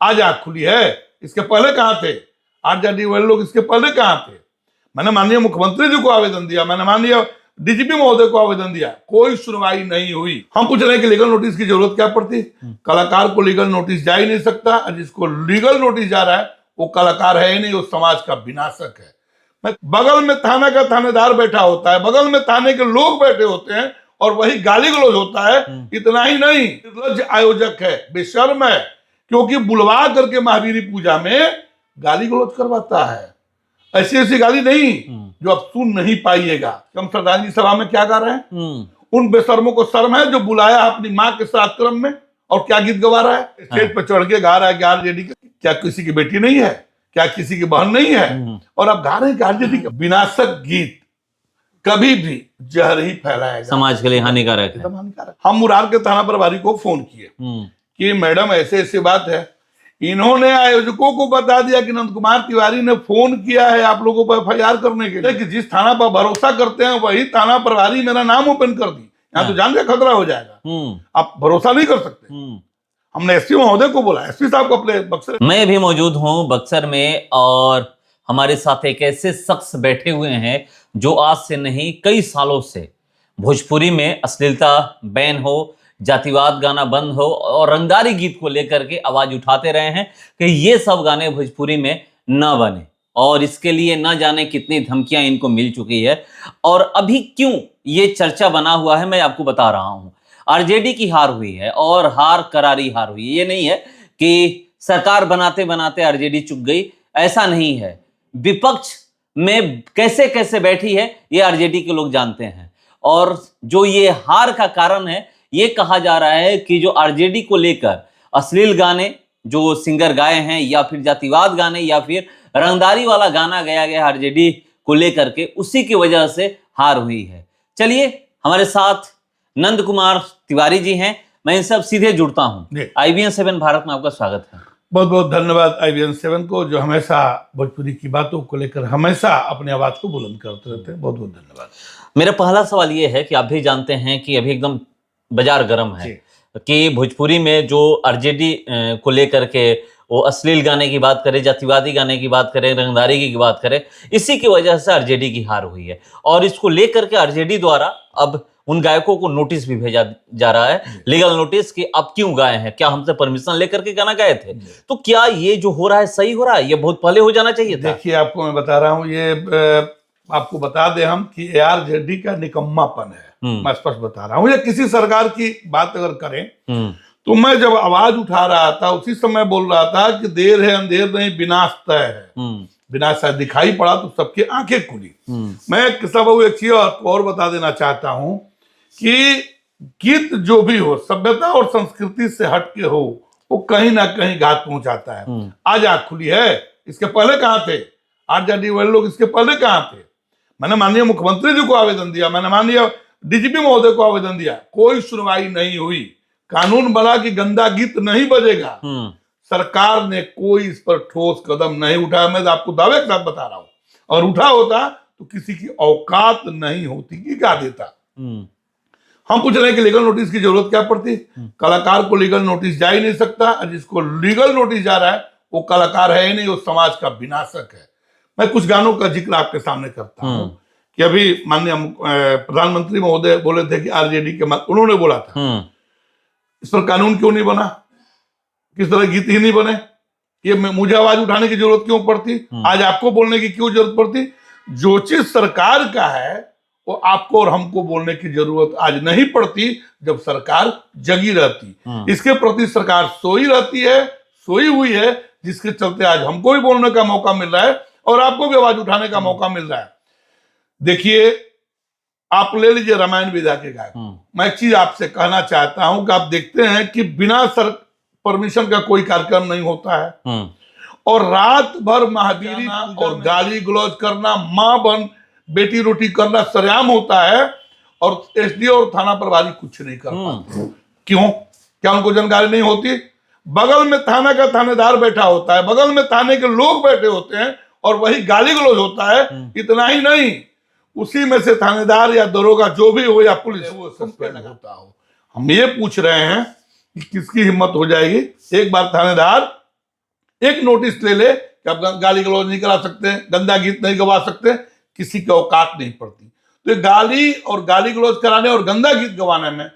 आज आंख खुली है, इसके पहले कहां थे? आरजेडी वाले लोग इसके पहले कहां थे? मैंने माननीय मुख्यमंत्री जी को आवेदन दिया, मैंने माननीय डीजीपी महोदय को आवेदन दिया, कोई सुनवाई नहीं हुई। हम पूछ रहे हैं कि लीगल नोटिस की जरूरत क्या पड़ती? कलाकार को लीगल नोटिस जा ही नहीं सकता, और जिसको लीगल नोटिस जा रहा है वो कलाकार है ही नहीं, वो समाज का विनाशक है। बगल में थाना का थानेदार बैठा होता है, बगल में थाने के लोग बैठे होते हैं और वही गाली गलौज होता है। इतना ही नहीं, निर्लज्ज आयोजक है, बेशर्म है, क्योंकि बुलवा करके महावीरी पूजा में गाली गलौज करवाता है। ऐसी ऐसी गाली नहीं जो आप सुन नहीं पाइएगा। हम श्रद्धांजलि सभा में क्या गा रहे हैं? उन बेशर्मों को शर्म है जो बुलाया अपनी माँ के श्राद्धक्रम में, और क्या गीत गवा रहा है? स्टेज पर चढ़ के गा रहा है कि आरजेडी क्या किसी की बेटी नहीं है, क्या किसी की बहन नहीं है, और आप गा रहे हैं कि आरजेडी का विनाशक गीत कभी भी जहर ही फैलाएगा, समाज के लिए हानिकारक है। हम मुरार के थाना प्रभारी को फोन किए कि मैडम ऐसे ऐसे बात है। इन्होंने आयोजकों को बता दिया कि नंद कुमार तिवारी ने फोन किया है आप लोगों पर एफआईआर करने के लिए, कि जिस थाना पर भरोसा करते हैं वही थाना प्रभारी मेरा नाम ओपन कर दी। यहाँ तो जान का खतरा हो जाएगा, आप भरोसा नहीं कर सकते। हमने एसपी महोदय को बोला, एसपी साहब को अपने बक्सर। मैं भी मौजूद हूँ बक्सर में, और हमारे साथ एक ऐसे शख्स बैठे हुए हैं जो आज से नहीं कई सालों से भोजपुरी में अश्लीलता बैन हो, जातिवाद गाना बंद हो और रंगदारी गीत को लेकर के आवाज उठाते रहे हैं कि ये सब गाने भोजपुरी में न बने, और इसके लिए न जाने कितनी धमकियां इनको मिल चुकी है। और अभी क्यों ये चर्चा बना हुआ है मैं आपको बता रहा हूं। आरजेडी की हार हुई है, और हार करारी हार हुई है। ये नहीं है कि सरकार बनाते बनाते आरजेडी चुक गई, ऐसा नहीं है। विपक्ष में कैसे कैसे बैठी है ये आरजेडी के लोग जानते हैं, और जो ये हार का कारण है ये कहा जा रहा है कि जो आरजेडी को लेकर अश्लील गाने जो सिंगर गाए हैं, या फिर जातिवाद गाने, या फिर रंगदारी वाला गाना गाया गया आरजेडी को लेकर के, उसी की वजह से हार हुई है। चलिए, हमारे साथ नंद कुमार तिवारी जी हैं, मैं इनसे अब सीधे जुड़ता हूं। IBN 7 भारत में आपका स्वागत है। बहुत बहुत धन्यवाद IBN 7 को, जो हमेशा भोजपुरी की बातों को लेकर हमेशा अपनी आवाज को बुलंद करते रहते हैं। बहुत बहुत धन्यवाद। मेरा पहला सवाल ये है कि आप भी जानते हैं कि अभी एकदम बाजार गर्म है कि भोजपुरी में जो आरजेडी को लेकर के वो अश्लील गाने की बात करें, जातिवादी गाने की बात करें, रंगदारी की बात करें, इसी की वजह से आरजेडी की हार हुई है। और इसको लेकर के आरजेडी द्वारा अब उन गायकों को नोटिस भी भेजा जा रहा है, लीगल नोटिस, कि आप क्यों गाए हैं, क्या हमसे परमिशन लेकर के गाना गाए थे? तो क्या ये जो हो रहा है सही हो रहा है? ये बहुत पहले हो जाना चाहिए था। देखिए, आपको मैं बता रहा हूँ, ये आपको बता दें हम कि आरजेडी का निकम्मापन है। मैं स्पष्ट बता रहा हूँ, या किसी सरकार की बात अगर करें तो मैं जब आवाज उठा रहा था उसी समय बोल रहा था कि देर है अंधेर नहीं, विनाश तय है। विनाश शायद दिखाई पड़ा तो सबकी आंखें खुली। मैं किस्सा बाबू एक चीज और बता देना चाहता हूं कि गीत जो भी हो, सभ्यता और संस्कृति से हटके हो, वो कहीं ना कहीं घात पहुंचाता है। आज आंख खुली है, इसके पहले कहां थे? आरजेडी वाले लोग इसके पहले कहां थे? मैंने माननीय मुख्यमंत्री जी को आवेदन दिया, मैंने माननीय डीजीपी महोदय को आवेदन दिया, कोई सुनवाई नहीं हुई। कानून बना कि गंदा गीत नहीं बजेगा, सरकार ने कोई इस पर ठोस कदम नहीं उठाया। मैं आपको दावे के साथ बता रहा हूं, और उठा होता तो किसी की औकात नहीं होती कि गा देता। हम पूछ रहे हैं कि लीगल नोटिस की जरूरत क्या पड़ती? कलाकार को लीगल नोटिस जा ही नहीं सकता, और जिसको लीगल नोटिस जा रहा है वो कलाकार है ही नहीं, वो समाज का विनाशक है। मैं कुछ गानों का जिक्र आपके सामने करता हूं कि अभी माननीय प्रधानमंत्री महोदय बोले थे कि आरजेडी के उन्होंने बोला था इस पर कानून क्यों नहीं बना, किस तरह गीत ही नहीं बने, ये मुझे आवाज उठाने की जरूरत क्यों पड़ती, आज आपको बोलने की क्यों जरूरत पड़ती? जो चीज सरकार का है वो आपको और हमको बोलने की जरूरत आज नहीं पड़ती, जब सरकार जगी रहती। इसके प्रति सरकार सोई रहती है, सोई हुई है, जिसके चलते आज हमको भी बोलने का मौका मिल रहा है और आपको भी आवाज उठाने का मौका मिल रहा है। देखिए, आप ले लीजिए रामायण विधा के गायक। मैं एक चीज आपसे कहना चाहता हूं कि आप देखते हैं कि बिना परमिशन का कोई कार्यक्रम नहीं होता है, और रात भर महावीरी और गाली गलौज करना, मां बन बेटी रोटी करना सरेआम होता है, और एसडीओ और थाना प्रभारी कुछ नहीं कर पाते। क्यों? क्या उनको जानकारी नहीं होती? बगल में थाना का थानेदार बैठा होता है, बगल में थाने के लोग बैठे होते हैं, और वही गाली गलौज होता है। इतना ही नहीं, उसी में से थानेदार या दरोगा जो भी हो या पुलिस वो सस्पेंड होता हो। हम ये पूछ रहे हैं कि किसकी हिम्मत हो जाएगी? एक बार थानेदार एक नोटिस ले ले कि आप गाली गलौज नहीं करा सकते, गंदा गीत नहीं गवा सकते, किसी की औकात नहीं पड़ती। तो ये गाली और गाली गलौज कराने और गंदा गीत गवाने में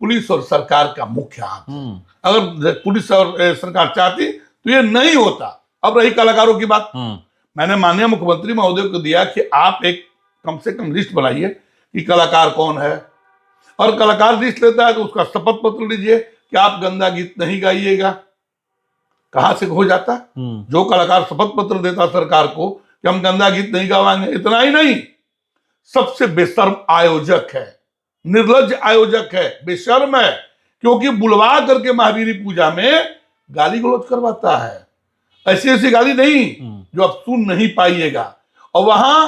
पुलिस और सरकार का मुख्य हाथ है। अगर पुलिस और सरकार चाहती तो ये नहीं होता। अब रही कलाकारों की बात, मैंने माननीय मुख्यमंत्री महोदय को दिया कि आप एक कम से कम लिस्ट बनाइए कि कलाकार कौन है, और कलाकार लिस्ट लेता है तो उसका शपथ पत्र लीजिए कि आप गंदा गीत नहीं गाइएगा। कहां से हो जाता? जो कलाकार शपथ पत्र देता सरकार को कि हम गंदा गीत नहीं गावाएंगे, इतना ही नहीं, सबसे बेशर्म आयोजक है, निर्लज्ज आयोजक है, बेशर्म है, क्योंकि बुलवा करके महावीरी पूजा में गाली गलौज करवाता है। ऐसी ऐसी गाली नहीं जो आप सुन नहीं पाइएगा, और वहां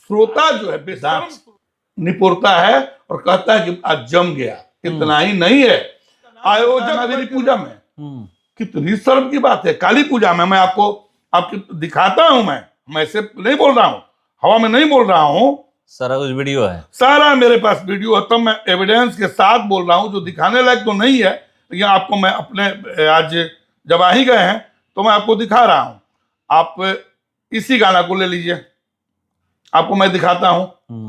श्रोता जो है बेशर्म निपोरता है और कहता है कि आज जम गया। इतना ही नहीं है, आयोजक महावीरी पूजा में कितनी शर्म की बात है। काली पूजा में मैं आपको दिखाता हूं, मैं ऐसे नहीं बोल रहा हूं, हवा में नहीं बोल रहा हूं, सारा कुछ वीडियो है, सारा मेरे पास वीडियो है, तब मैं एविडेंस के साथ बोल रहा हूं, जो दिखाने लायक तो नहीं है, लेकिन आपको मैं अपने आज जब आ ही गए हैं तो मैं आपको दिखा रहा हूं। आप इसी गाना को ले लीजिए, आपको मैं दिखाता हूं।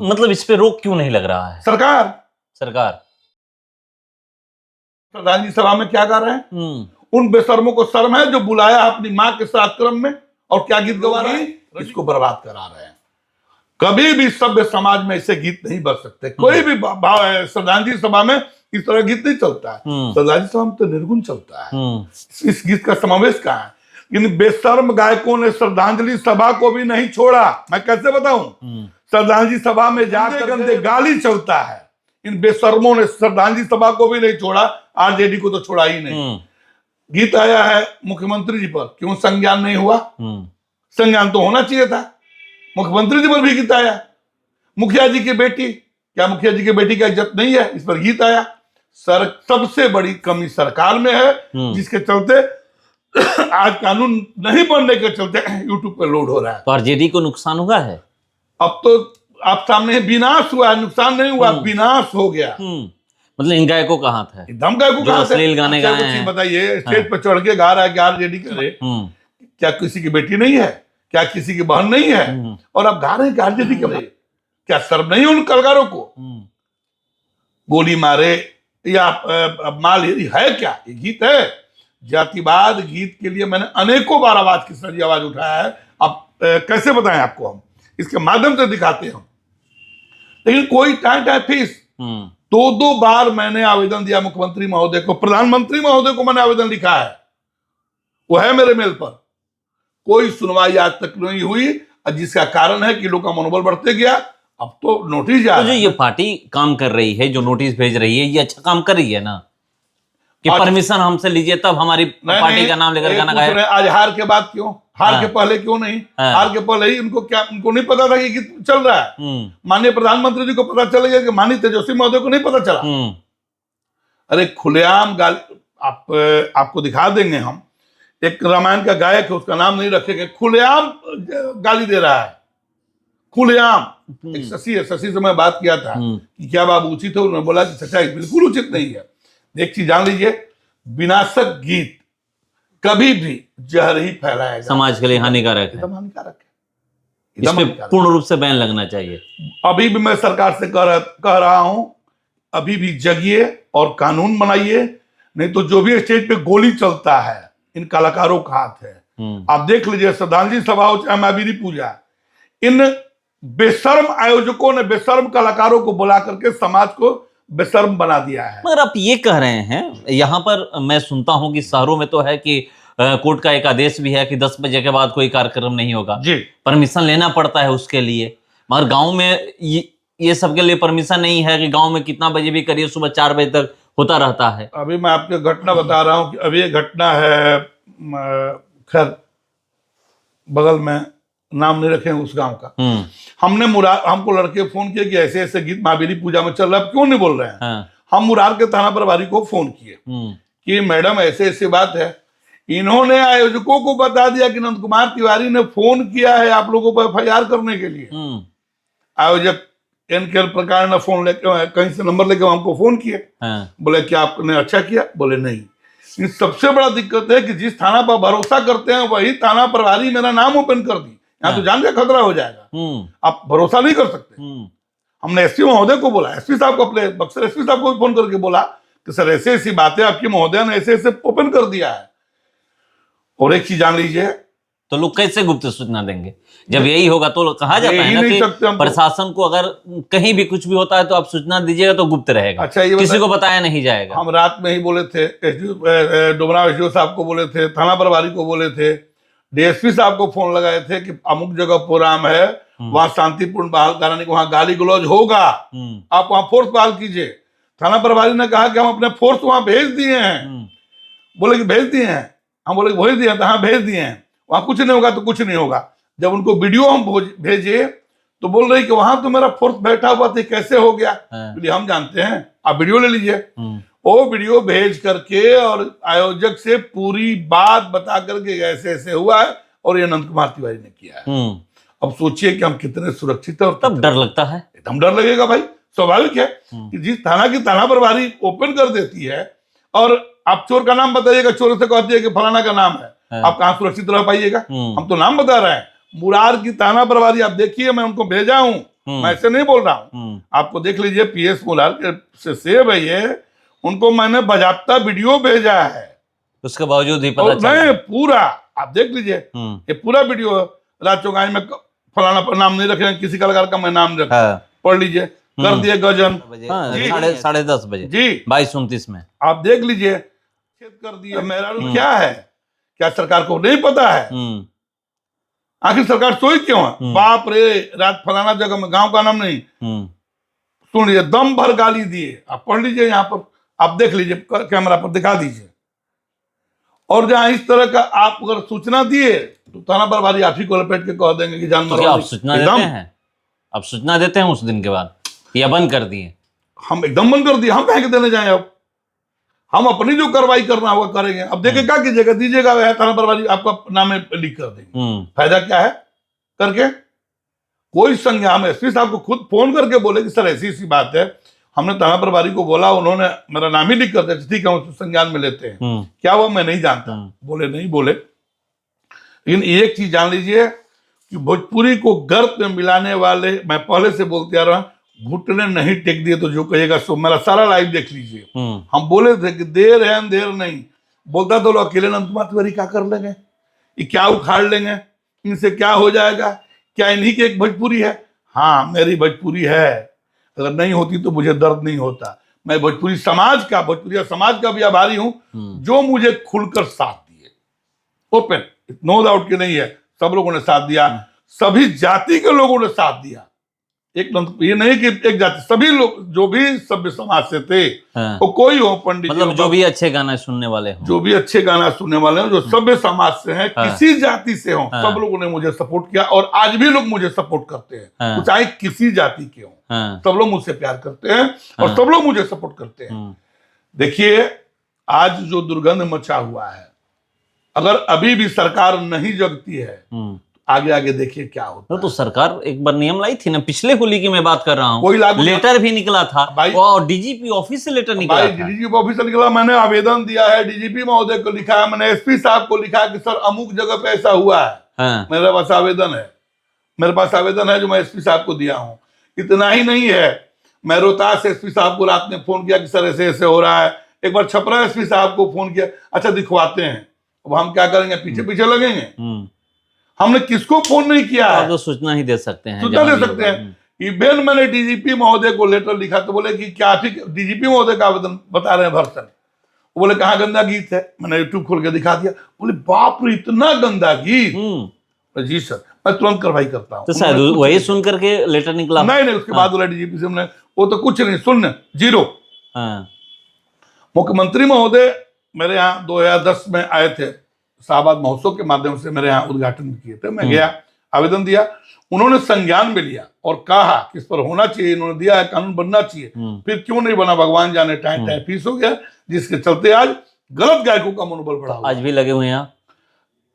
मतलब इस पे रोक क्यों नहीं लग रहा है? सरकार श्रद्धांजलि सभा में क्या गा रहे हैं? उन बेशर्मों को शर्म है जो बुलाया अपनी माँ के श्राद्ध क्रम में और क्या गीत गवा रहे हैं, इसको बर्बाद करा रहे हैं। कभी भी सभ्य समाज में ऐसे गीत नहीं बज सकते। कोई भी श्रद्धांजलि सभा में इस तरह गीत नहीं चलता है। श्रद्धांजलि सभा में तो निर्गुण चलता है। इस गीत का समावेश कहाँ है? इन बेशर्म गायकों ने श्रद्धांजलि सभा को भी नहीं छोड़ा। मैं कैसे बताऊं? श्रद्धांजलि सभा में जाकर गंदे गाली चलता है। इन बेशर्मों ने श्रद्धांजलि सभा को भी नहीं छोड़ा, आरजेडी को तो छोड़ा ही नहीं। गीत आया है मुख्यमंत्री जी पर, क्यों संज्ञान नहीं हुआ? संज्ञान तो होना चाहिए था। मुख्यमंत्री जी पर भी गीत आया। मुखिया जी की बेटी, क्या मुखिया जी की बेटी का इज्जत नहीं है? इस पर गीत आया। सबसे बड़ी कमी सरकार में है, जिसके चलते आज कानून नहीं बनने के चलते यूट्यूब पे लोड हो रहा है। तो आरजेडी को नुकसान हुआ है? अब तो आप सामने विनाश हुआ है, नुकसान नहीं हुआ, विनाश हो गया। मतलब इन गायकों का हाथ है, एकदम गायकों का हाथ है। अश्लील गाने गाए हैं। बताइए, स्टेज पर चढ़ के गा रहा है कि आरजेडी करे, क्या किसी की बेटी नहीं है? क्या किसी की बहन नहीं है? और अब गा रहे हैं कि आरजेडी के भाई, क्या शर्म नहीं उन कलाकारों को? गोली मारे या माल है क्या? ये गीत है। जातिवाद गीत के लिए मैंने अनेकों बार आवाज की सजी आवाज उठाया है। अब कैसे बताएं आपको? हम इसके माध्यम से दिखाते हैं, लेकिन कोई टाइम फीस 2 बार मैंने आवेदन दिया मुख्यमंत्री महोदय को, प्रधानमंत्री महोदय को मैंने आवेदन लिखा है, वो है मेरे मेल पर। कोई सुनवाई आज तक नहीं हुई, जिसका कारण है कि लोग का मनोबल बढ़ते गया। अब तो नोटिस जा रहा है। तो जो ये पार्टी काम कर रही है, जो नोटिस भेज रही है, ये अच्छा काम कर रही है ना, कि परमिशन हमसे लीजिए तब हमारी पार्टी का नाम लेकर गाना गाए। आज हार के बाद क्यों? हार के पहले क्यों नहीं? हार के पहले ही उनको नहीं पता था कि गीत चल रहा है। माननीय प्रधानमंत्री जी को पता चल गया कि माननीय तेजस्वी महोदय को नहीं पता चला। अरे खुलेआम गाली, आपको दिखा देंगे हम। एक रामायण का गायक है, उसका नाम नहीं रखेंगे, खुलेआम गाली दे रहा है, खुलेआम। एक शशि है, शशि से मैं बात किया था कि क्या बाबू उचित है? उन्होंने बोला कि सच्चाई बिल्कुल उचित नहीं है। एक चीज जान लीजिए, विनाशक गीत कभी भी जहर ही फैलाएगा, समाज के लिए हानिकारक है, एकदम हानिकारक है। इसमें पूर्ण रूप से बैन लगना चाहिए। अभी भी मैं सरकार से कह रहा हूं, अभी भी जगिए और कानून बनाइए, नहीं तो जो भी स्टेज पे गोली चलता है इन कलाकारों का हाथ है। आप देख लीजिए, श्रद्धांजलि सभा हो चाहे महावीरी पूजा, इन बेशर्म आयोजकों ने बेशर्म कलाकारों को बुला करके समाज को बेशर्म बना दिया है। मगर आप ये कह रहे हैं, यहाँ पर मैं सुनता हूं कि शहरों में तो है कि कोर्ट का एक आदेश भी है कि 10 बजे के बाद कोई कार्यक्रम नहीं होगा जी, परमिशन लेना पड़ता है उसके लिए। मगर गांव में ये सबके लिए परमिशन नहीं है कि गांव में कितना बजे भी करिए, सुबह 4 बजे तक होता रहता है। अभी मैं आपको घटना बता रहा हूं कि अभी एक घटना है, खैर बगल में, नाम नहीं रखेंगे उस गांव का। हमको लड़के फोन किए कि ऐसे ऐसे गीत महावीरी पूजा में चल रहा है, क्यों नहीं बोल रहे हैं? हम मुरार के थाना प्रभारी को फोन किए कि मैडम ऐसे ऐसी बात है। इन्होंने आयोजकों को बता दिया कि नंद कुमार तिवारी ने फोन किया है आप लोगों पर एफआईआर करने के लिए। आयोजक एनकेएल प्रकार ने फोन लेके कहीं से नंबर लेके हमको फोन किए। बोले क्या आपने अच्छा किया? बोले नहीं। इन सबसे बड़ा दिक्कत है कि जिस थाना पर भरोसा करते हैं वही थाना प्रभारी मेरा नाम ओपन कर दी। यहाँ तो जान का खतरा हो जाएगा, आप भरोसा नहीं कर सकते। हमने एसपी महोदय को बोला, एसपी साहब को, अपने बक्सर एसपी साहब को फोन करके बोला कि सर ऐसे ऐसी बातें आपकी महोदय ने ऐसे ऐसे ओपन कर दिया है। और एक चीज जान लीजिए, तो लोग कैसे गुप्त सूचना देंगे जब यही होगा? तो कहा जाता है ना नहीं कि प्रशासन को अगर कहीं भी कुछ भी होता है तो आप सूचना दीजिएगा तो गुप्त रहेगा। अच्छा, ये किसी को बताया नहीं जाएगा। हम रात में ही बोले थे, डोमरा एसडीओ साहब को बोले थे, थाना प्रभारी को बोले थे, डीएसपी साहब को फोन लगाए थे कि अमुक जगह प्रोग्राम है, वहां शांतिपूर्ण बहाल कराने को, वहां गाली गलौज होगा, आप वहां फोर्स बहाल कीजिए। थाना प्रभारी ने कहा कि हम अपने फोर्स वहां भेज दिए हैं। बोले कि भेज दिए हैं? हम बोले भेज दिए हैं, तो हाँ भेज दिए हैं, वहां कुछ नहीं होगा तो कुछ नहीं होगा। जब उनको वीडियो हम भेजे तो बोल रही कि वहां तो मेरा फोर्स बैठा हुआ था, कैसे हो गया? बोले हम जानते हैं, आप वीडियो ले लीजिए। वो वीडियो भेज करके और आयोजक से पूरी बात बता करके ऐसे ऐसे हुआ है और ये अनंत कुमार तिवारी ने किया है। अब सोचिए कि हम कितने सुरक्षित है। और तब डर लगता है, एकदम डर लगेगा भाई, स्वाभाविक है कि जिस थाना की थाना प्रभारी ओपन कर देती है और आप चोर का नाम बताइएगा, चोर से कहती है कि फलाना का नाम है, आप कहां सुरक्षित रह पाइएगा? हम तो नाम बता रहे हैं। मुरार की थाना प्रभारी आप देखिए, मैं उनको भेजा हूं, मैं ऐसे नहीं बोल रहा हूं, आपको देख लीजिए, पीएस मुरार के सेव है ये, उनको मैंने बाजाप्ता वीडियो भेजा है, उसके बावजूद ही पता चला। नहीं, पूरा आप देख लीजिए, ये पूरा वीडियो है। रात चौगाई में फलाना पर नाम नहीं रखे, किसी कलाकार का मैं नाम रखा, पढ़ लीजिए, कर दिए गजन 10:30 बजे जी 22:29 में, आप देख लीजिए, कर दिया। मेरा क्या है, क्या सरकार को नहीं पता है? आखिर सरकार सोई क्यों है? बाप रे, रात फलाना जगह में, गांव का नाम नहीं, सुन लीजिए, दम भर गाली दिए, आप पढ़ लीजिए, यहाँ पर आप देख लीजिए, कैमरा पर दिखा दीजिए। और जहां इस तरह का आप अगर सूचना दिए तो थाना प्रभारी आप ही को लपेट के कह देंगे कि जानवर। तो आप सूचना देते हैं? आप सूचना देते हैं उस दिन के बाद या बंद कर दिए? हम एकदम बंद कर दिए, हम कहीं के देने जाए? अब हम अपनी जो कार्रवाई करना होगा करेंगे। अब देखे क्या कीजिएगा, दीजिएगा, वह थाना प्रभारी आपका नाम लीक कर देंगे, फायदा क्या है करके? कोई संज्ञान, हम एसपी साहब को खुद फोन करके बोले कि सर ऐसी ऐसी बात है, हमने थाना प्रभारी को बोला, उन्होंने मेरा नाम ही लिख कर दिया, ठीक है हम संज्ञान में लेते हैं, क्या हुआ मैं नहीं जानता। बोले नहीं बोले। लेकिन एक चीज जान लीजिए कि भोजपुरी को गर्त में मिलाने वाले, मैं पहले से बोलते आ रहा हूं, घुटने नहीं टेक दिए तो जो कहेगा सो। मेरा सारा लाइव देख लीजिए, हम बोले थे कि देर है अंधेर नहीं। बोलता तो लोग अकेले अनंत कुमार तिवारी क्या कर लेंगे, ये क्या उखाड़ लेंगे, इनसे क्या हो जाएगा, क्या इन्हीं की एक भोजपुरी है? हाँ मेरी भोजपुरी है, अगर नहीं होती तो मुझे दर्द नहीं होता। मैं भोजपुरी समाज का, भोजपुरी समाज का भी आभारी हूं जो मुझे खुलकर साथ दिए, ओपन, नो डाउट कि नहीं है, सब लोगों ने साथ दिया, सभी जाति के लोगों ने साथ दिया। एक ये नहीं कि एक जाति, सभी लोग जो भी सभ्य समाज से थे, वो कोई हो, पंडित मतलब जो भी अच्छे गाना सुनने वाले हो, जो भी अच्छे गाना सुनने वाले हो, जो सभ्य समाज से हैं, किसी जाति से हो, सब लोगों ने मुझे सपोर्ट किया और आज भी लोग मुझे सपोर्ट करते हैं, चाहे किसी जाति के हो, सब लोग मुझसे प्यार करते हैं और सब लोग मुझे सपोर्ट करते हैं। देखिए आज जो दुर्गंध मचा हुआ है, अगर अभी भी सरकार नहीं जगती है, आगे आगे देखिए क्या होता है। तो सरकार एक बार नियम लाई थी ना, पिछले होली की मैं बात कर रहा हूँ, कोई लागू लेटर भी निकला था और डीजीपी ऑफिस से लेटर निकला था। डीजीपी ऑफिस से निकला, मैंने आवेदन दिया है, डीजीपी महोदय को लिखा है, मैंने एसपी साहब को लिखा है कि सर अमुक जगह पे ऐसा हुआ है। मेरे पास आवेदन है, मेरे पास आवेदन है जो मैं एसपी साहब को दिया हूँ। इतना ही नहीं है, मैं रोहतास एसपी साहब को रात में फोन किया कि सर ऐसे ऐसे हो रहा है। एक बार छपरा एसपी साहब को फोन किया, अच्छा दिखवाते हैं। अब हम क्या करेंगे, पीछे पीछे लगेंगे? हमने किसको फोन नहीं किया है? तो सूचना ही दे सकते हैं, सूचना दे सकते हैं। इवन मैंने डीजीपी महोदय को लेटर लिखा तो बोले कि क्या ठीक, डीजीपी महोदय का आवेदन बता रहे हैं भर्सन। बोले कहाँ गंदा गीत है, मैंने यूट्यूब खोल के दिखा दिया। बोले बाप रे इतना गंदा गीत। जी सर, मैं तुरंत कार्रवाई करता हूँ। तो शायद वही सुन करके लेटर निकला? नहीं, उसके बाद बोला डीजीपी से हमने, वो तो कुछ नहीं, शून्य, जीरो। मुख्यमंत्री महोदय मेरे यहाँ 2010 में आए थे, शाहबाद महोत्सव के माध्यम से मेरे यहाँ उद्घाटन किए थे। मैं गया, आवेदन दिया, उन्होंने संज्ञान में लिया और कहा कि इस पर होना चाहिए, इन्होंने दिया है, कानून बनना चाहिए। फिर क्यों नहीं बना भगवान जाने, टाइम फीस हो गया, जिसके चलते आज गलत गायकों का मनोबल बढ़ा हुआ। आज भी लगे हुए हैं,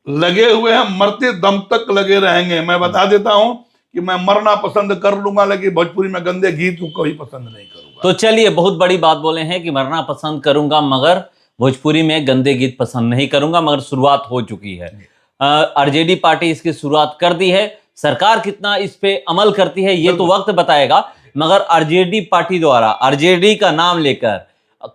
लगे हुए हैं, मरते दम तक लगे रहेंगे। मैं बता देता हूं कि मैं मरना पसंद कर लूंगा, लेकिन भोजपुरी में गंदे गीत को कभी पसंद नहीं करूंगा। तो चलिए, बहुत बड़ी बात बोले हैं कि मरना पसंद करूंगा मगर भोजपुरी में गंदे गीत पसंद नहीं करूंगा, मगर शुरुआत हो चुकी है। आरजेडी पार्टी इसकी शुरुआत कर दी है। सरकार कितना इस पे अमल करती है ये तो वक्त बताएगा, मगर आरजेडी पार्टी द्वारा आरजेडी का नाम लेकर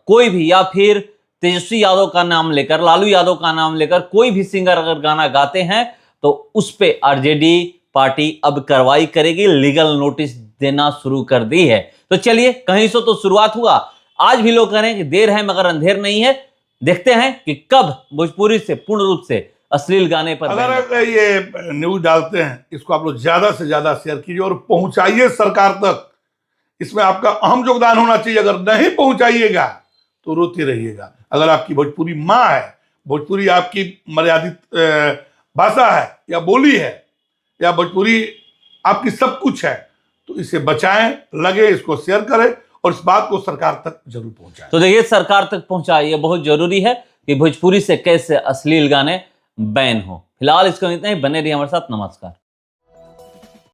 कोई भी, या फिर तेजस्वी यादव का नाम लेकर, लालू यादव का नाम लेकर कोई भी सिंगर अगर गाना गाते हैं तो उस पे आरजेडी पार्टी अब कार्रवाई करेगी, लीगल नोटिस देना शुरू कर दी है। तो चलिए, कहीं से तो शुरुआत हुआ। आज भी लोग कह रहे हैं कि देर है मगर अंधेर नहीं है। देखते हैं कि कब भोजपुरी से पूर्ण रूप से अश्लील गाने पर अगर ये न्यूज डालते हैं, इसको आप लोग ज्यादा से ज्यादा शेयर कीजिए और पहुंचाइए सरकार तक। इसमें आपका अहम योगदान होना चाहिए। अगर नहीं पहुंचाइएगा तो रोते रहिएगा। अगर आपकी भोजपुरी माँ है, भोजपुरी आपकी मर्यादित भाषा है या बोली है, या भोजपुरी आपकी सब कुछ है, तो इसे बचाएं, लगे इसको शेयर करें और इस बात को सरकार तक जरूर पहुंचाएं। तो देखिए, सरकार तक पहुंचाइए, बहुत जरूरी है कि भोजपुरी से कैसे अश्लील गाने बैन हो। फिलहाल इसको इतना ही। बने रहिए हमारे साथ। नमस्कार।